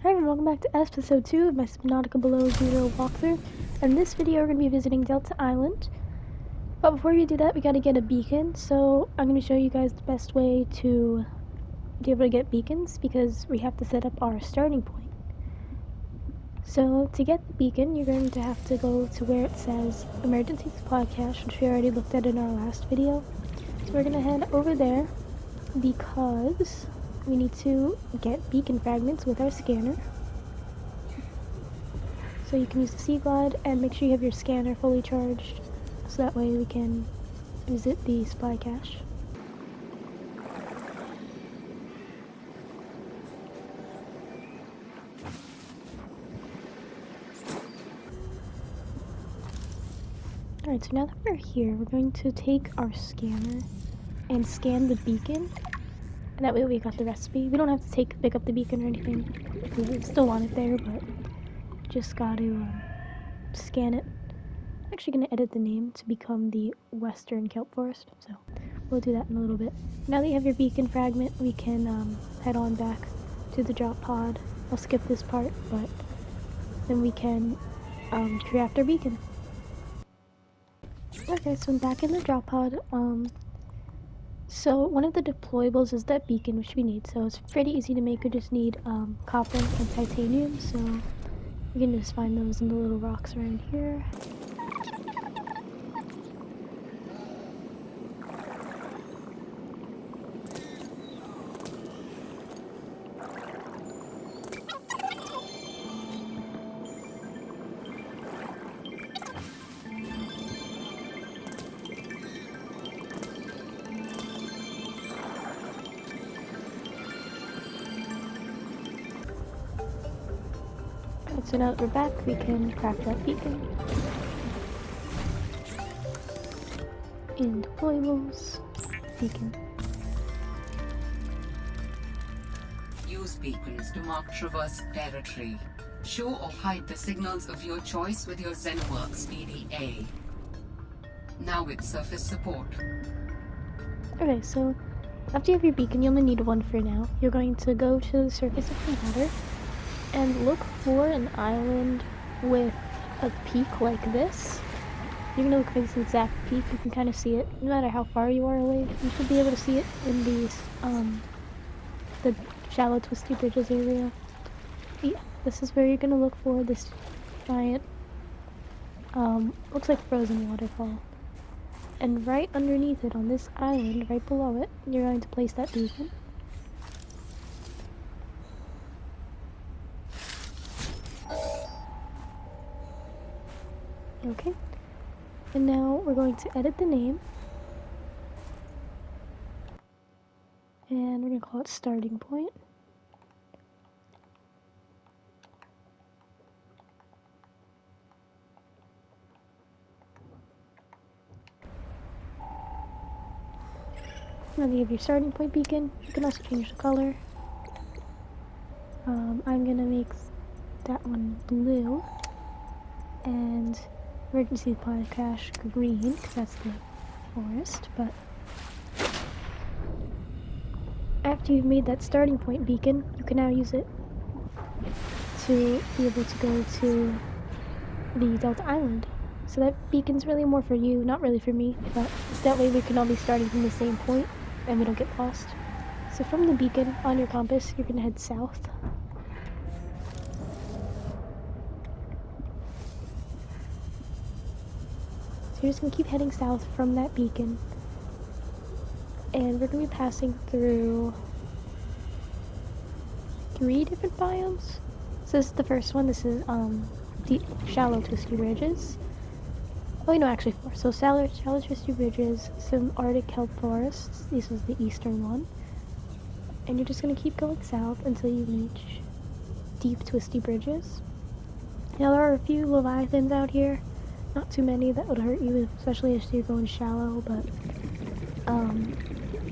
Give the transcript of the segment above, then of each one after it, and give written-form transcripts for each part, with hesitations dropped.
Hi everyone, welcome back to episode 2 of my Subnautica Below Zero walkthrough. And in this video we're going to be visiting Delta Island. But before we do that, we got to get a beacon. So I'm going to show you guys the best way to be able to get beacons, because we have to set up our starting point. So to get the beacon, you're going to have to go to where it says Emergency Supply Cache, which we already looked at in our last video. So we're going to head over there because we need to get beacon fragments with our scanner. So you can use the Sea Glide and make sure you have your scanner fully charged, so that way we can visit the supply cache. Alright, so now that we're here, we're going to take our scanner and scan the beacon. And that way we got the recipe. We don't have to pick up the beacon or anything. We still want it there, but just got to scan it. I'm actually going to edit the name to become the Western Kelp Forest, so we'll do that in a little bit. Now that you have your beacon fragment, we can head on back to the drop pod. I'll skip this part, but then we can craft our beacon. Okay, so I'm back in the drop pod. So one of the deployables is that beacon, which we need. So it's pretty easy to make. We just need copper and titanium. So you can just find those in the little rocks around here. So now that we're back, we can craft that beacon. In deployables, beacon. Use beacons to mark traverse territory. Show or hide the signals of your choice with your ZenWorks PDA. Now with surface support. Okay, so after you have your beacon, you only need one for now. You're going to go to the surface of the water and look for an island with a peak like this. You're gonna look for this exact peak. You can kind of see it, no matter how far you are away. You should be able to see it in these, the shallow twisty bridges area. Yeah, this is where you're gonna look for this giant, looks like frozen waterfall. And right underneath it, on this island, right below it, you're going to place that beacon. Okay. And now we're going to edit the name. And we're going to call it starting point. Now that you have your starting point beacon, you can also change the color. I'm going to make that one blue. And emergency supply cache green, because that's the forest. But after you've made that starting point beacon, you can now use it to be able to go to the Delta Island. So that beacon's really more for you, not really for me, but that way we can all be starting from the same point and we don't get lost. So from the beacon on your compass, you're gonna head south. So you're just gonna keep heading south from that beacon. And we're gonna be passing through 3 different biomes. So this is the first one. This is deep, shallow twisty ridges. Oh, no, actually 4. So shallow twisty ridges, some Arctic kelp forests. This is the eastern one. And you're just gonna keep going south until you reach deep twisty bridges. Now there are a few leviathans out here. Not too many that would hurt you, especially if you're going shallow, but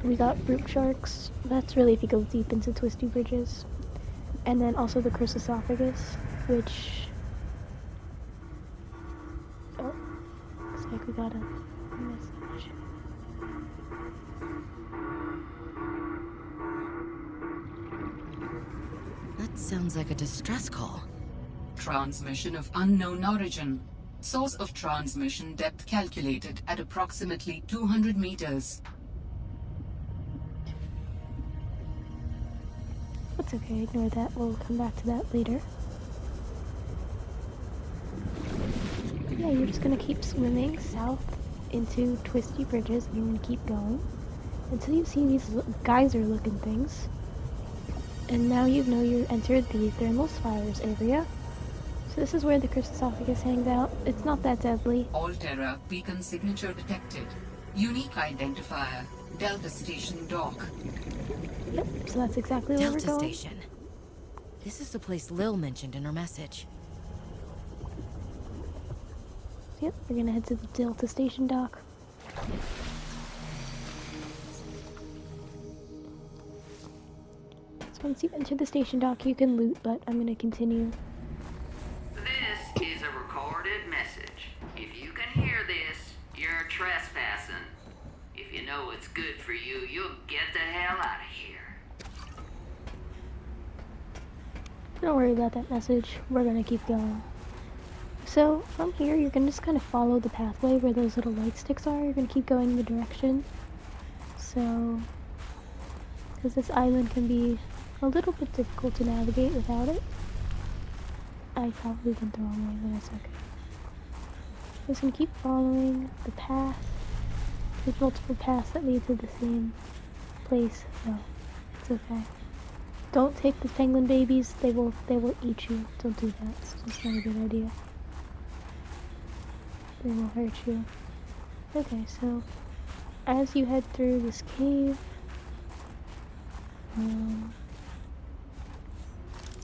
we got brute sharks. That's really if you go deep into twisty bridges. And then also the Chrysosophagus, which... Oh, looks like we got a message. The Sounds like a distress call. Transmission of unknown origin. Source of transmission depth calculated at approximately 200 meters. That's okay, ignore that. We'll come back to that later. Yeah, you're just gonna keep swimming south into twisty bridges, and you're gonna keep going until you see these geyser-looking things. And now you know you entered the thermal spires area. So this is where the Chrysosophagus hangs out. It's not that deadly. Alterra beacon signature detected. Unique identifier. Delta Station dock. Yep, so that's exactly where we're Delta going. Station. This is the place Lil mentioned in her message. Yep, we're gonna head to the Delta Station dock. So once you enter the station dock, you can loot, but I'm gonna continue. This is a recorded message. If you can hear this, you're trespassing. If you know what's good for you, you'll get the hell out of here. Don't worry about that message. We're gonna keep going. So from here, you can just kind of follow the pathway where those little light sticks are. You're gonna keep going in the direction. So, because this island can be a little bit difficult to navigate without it. I probably went the wrong way, but that's okay. Just gonna keep following the path. There's multiple paths that lead to the same place, so it's okay. Don't take the penguin babies. They will eat you. Don't do that. It's just not a good idea. They will hurt you. Okay, so as you head through this cave, you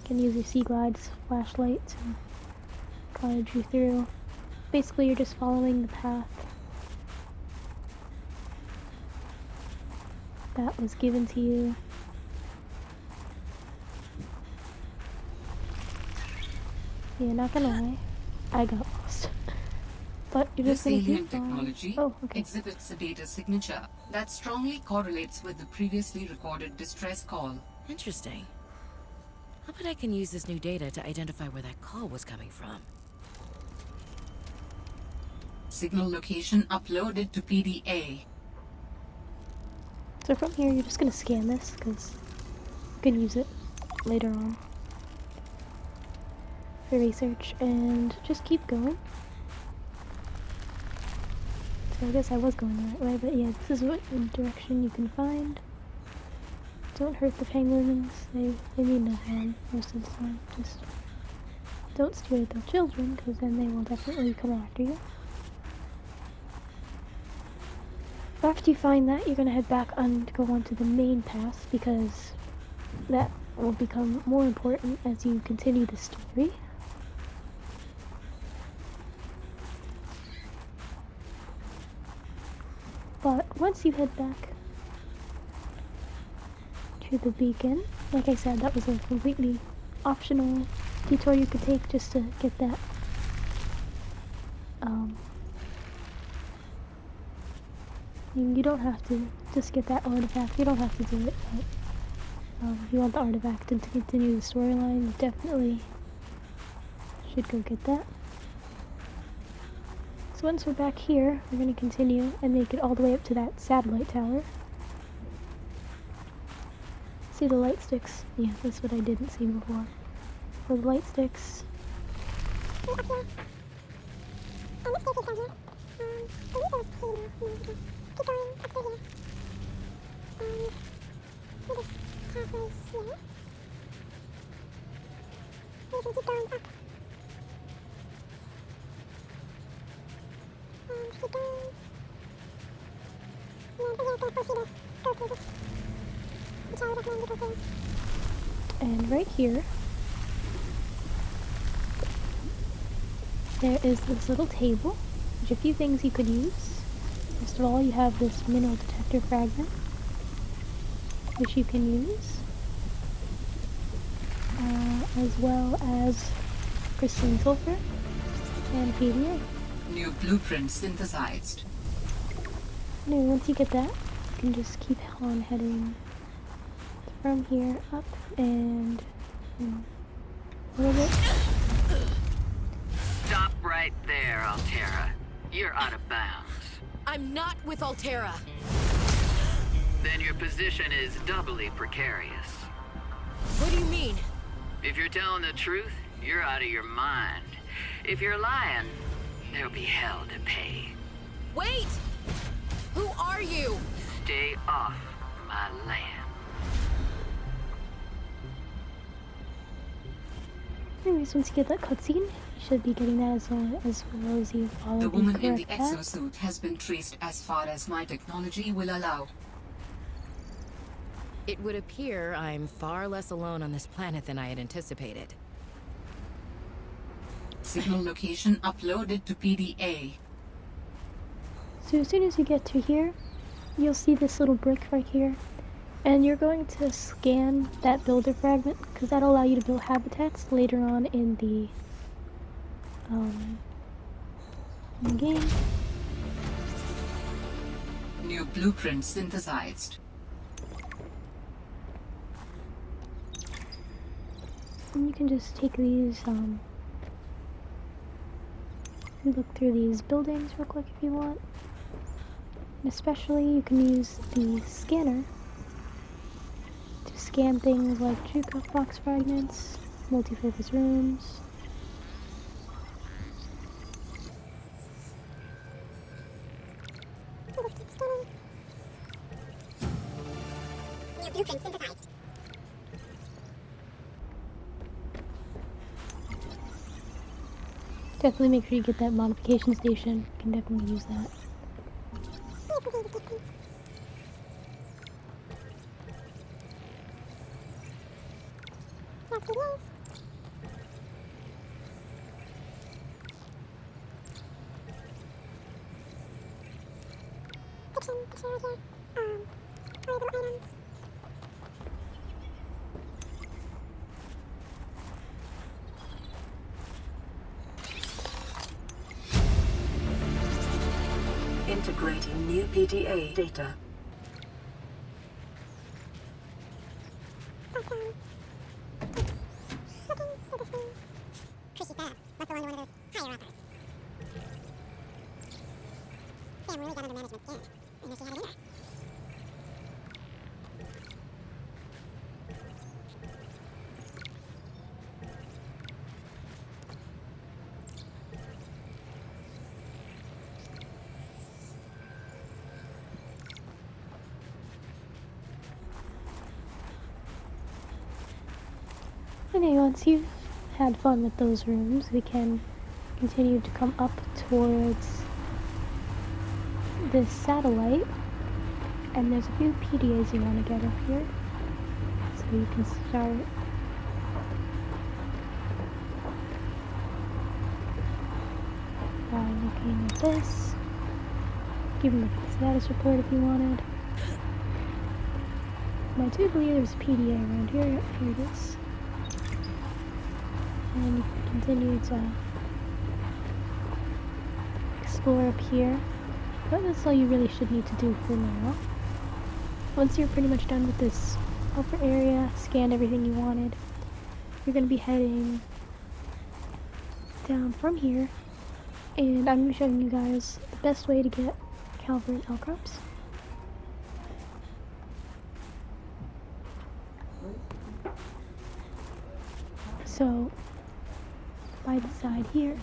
can use your Sea Glide's flashlight to guide you through. Basically, you're just following the path that was given to you. Yeah, not gonna lie, I got lost. But you're just This gonna alien keep following. technology Oh, okay. exhibits a data signature that strongly correlates with the previously recorded distress call. Interesting. I'll bet I can use this new data to identify where that call was coming from. Signal location uploaded to PDA. So from here, you're just gonna scan this, because you can use it later on for research, and just keep going. So I guess I was going the right way, but yeah, this is what direction you can find. Don't hurt the penguins, they mean no harm most of the time. Just don't steal their children, because then they will definitely come after you. After you find that, you're gonna head back and go onto the main path, because that will become more important as you continue the story. But once you head back to the beacon, like I said, that was a completely optional detour you could take just to get that you don't have to just get that artifact. You don't have to do it, but if you want the artifact and to continue the storyline, you definitely should go get that. So once we're back here, we're going to continue and make it all the way up to that satellite tower. See the light sticks? Yeah, that's what I didn't see before. So the light sticks. And right here, there is this little table, which a few things you could use. First of all, you have this mineral detector fragment, which you can use, as well as crystalline sulfur and PDA. New blueprint synthesized. Anyway, once you get that, you can just keep on heading from here up, and A little bit. Stop right there, Altera. You're out of bounds. I'm not with Altera. Then your position is doubly precarious. What do you mean? If you're telling the truth, you're out of your mind. If you're lying, there'll be hell to pay. Wait! Who are you? Stay off my land. Anyways, once you get that cutscene, you should be getting that as well as you follow The the woman in the correct path. exosuit has been traced as far as my technology will allow. It would appear I'm far less alone on this planet than I had anticipated. Signal location uploaded to PDA. So as soon as you get to here, you'll see this little brick right here. And you're going to scan that builder fragment, because that'll allow you to build habitats later on in the game. New blueprint synthesized. And you can just take these, look through these buildings real quick if you want. And especially you can use the scanner to scan things like jukebox fragments, multi-purpose rooms. Definitely make sure you get that modification station. You can definitely use that. Integrating new PDA data. Okay, once you've had fun with those rooms, we can continue to come up towards this satellite. And there's a few PDAs you want to get up here. So you can start by looking at this. Give them a status report if you wanted. And I do believe there's a PDA around here. Yep, here it is. And you can continue to explore up here. But that's all you really should need to do for now. Once you're pretty much done with this upper area, scanned everything you wanted, you're going to be heading down from here. And I'm going to be showing you guys the best way to get Calvert outcrops. So, by the side here,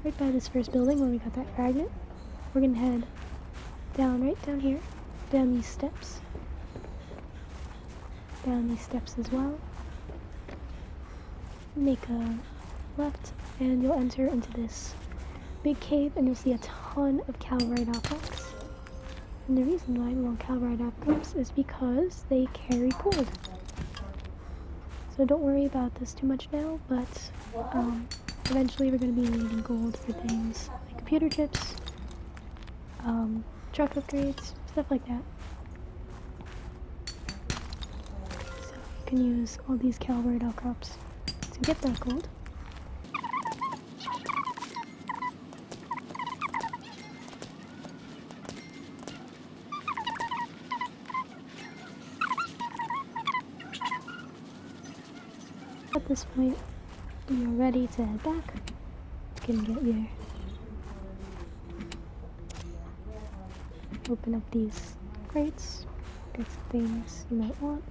right by this first building where we got that fragment, we're gonna head down, right down here, down these steps as well. Make a left, and you'll enter into this big cave, and you'll see a ton of Calvite outcrops. And the reason why we want Calvite outcrops is because they carry gold. So don't worry about this too much now, but eventually we're going to be needing gold for things like computer chips, truck upgrades, stuff like that. So you can use all these Calvert outcrops to get that gold. at this point, when you're ready to head back, you can get your... Open up these crates, get some things you might want.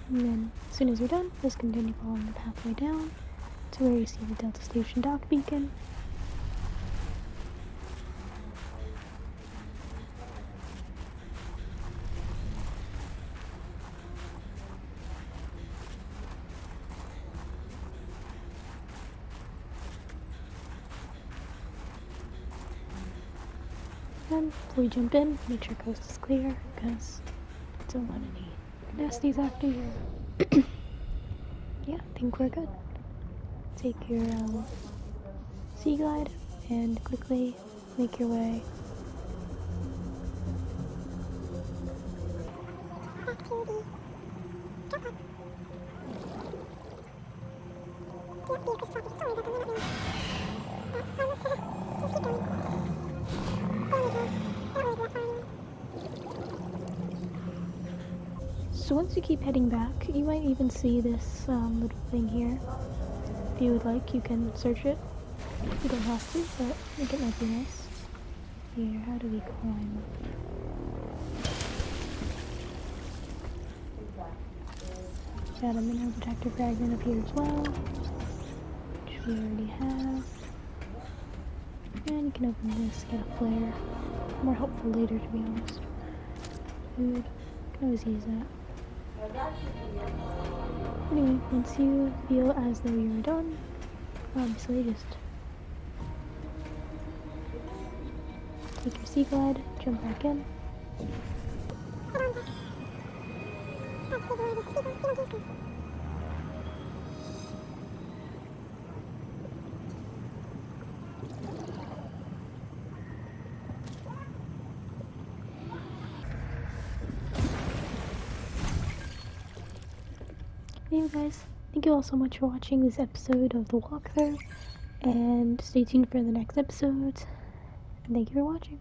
And then, as soon as you're done, just continue following the pathway down to where you see the Delta Station dock beacon. And before you jump in, make sure coast is clear, because don't want any nasties after you. Yeah, I think we're good. Take your sea glide and quickly make your way back to the jump So once you keep heading back, you might even see this little thing here. If you would like, you can search it. You don't have to, but I think it might be nice. Here, how do we climb up? Got a mineral detector fragment up here as well, which we already have. And you can open this, get a flare. More helpful later, to be honest. Food, you can always use that. Anyway, once you feel as though you're done, obviously just take your sea glide, jump back in. Anyway guys, thank you all so much for watching this episode of the walkthrough, and stay tuned for the next episodes, and thank you for watching.